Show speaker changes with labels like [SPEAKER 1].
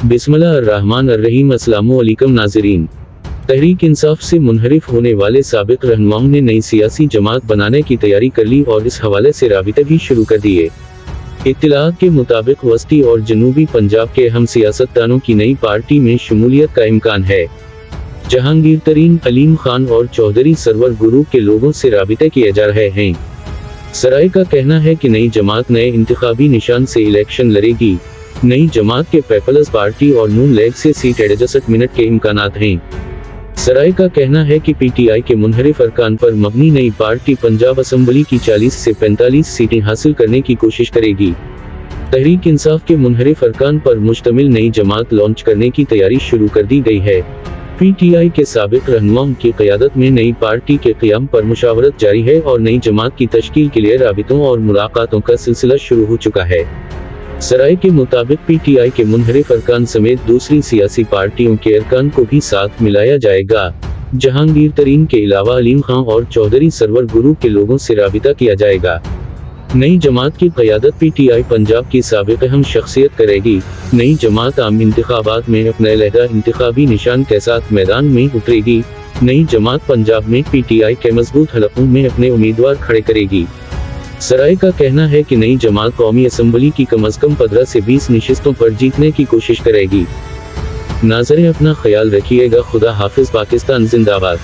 [SPEAKER 1] बिस्मिल्लाहिर्रहमानिर्रहीम। अस्सलामु अलैकुम नाज़रीन। तहरीक इंसाफ से मुनहरिफ होने वाले साबिक रहनुमाओं ने नई सियासी जमात बनाने की तैयारी कर ली और इस हवाले से राबिते भी शुरू कर दिए। इत्तलात के मुताबिक वस्ती और जनूबी पंजाब के अहम सियासतदानों की नई पार्टी में शमूलियत का इम्कान है। जहांगीर तरीन, अलीम खान और चौधरी सरवर ग्रुप के लोगों से राबिते किए जा रहे हैं। सराय का कहना है कि नई जमात नए इंतखाबी निशान से इलेक्शन लड़ेगी। नई जमात के पीपल्स पार्टी और नून लीग से सीट एडजस्ट मिनट के इम्कानात हैं। सराय का कहना है कि पीटीआई के मुनहरिफ अरकान पर मबनी नई पार्टी पंजाब असम्बली की 40 से 45 सीटें हासिल करने की कोशिश करेगी। तहरीक इंसाफ के मुनहरिफ अरकान पर मुश्तमिल नई जमात लॉन्च करने की तैयारी शुरू कर दी गई है। पीटीआई के साबिक रहनुमाओं की क़यादत में नई पार्टी के क़याम पर मुशावरत जारी है और नई जमात की तश्कील के लिए राबितों और मुलाकातों का सिलसिला शुरू हो चुका है। सराय के मुताबिक पीटीआई के मुनहरिफ अरकान समेत दूसरी सियासी पार्टियों के अरकान को भी साथ मिलाया जाएगा। जहांगीर तरीन के अलावा अलीम खान और चौधरी सरवर ग्रुप के लोगों से राबिता किया जाएगा। नई जमात की क़यादत पीटीआई पंजाब की साबिक अहम शख्सियत करेगी। नई जमात आम इंतखाबात में अपने अलहदा इंतखाबी निशान के साथ मैदान में उतरेगी। नई जमात पंजाब में पीटीआई के मजबूत हलकों में अपने उम्मीदवार खड़े करेगी। सराय का कहना है कि नई जमात कौमी असम्बली की कम अज़ कम 15 से 20 नशिस्तों पर जीतने की कोशिश करेगी। नाज़रीन, अपना ख्याल रखिएगा। खुदा हाफिज़। पाकिस्तान जिंदाबाद।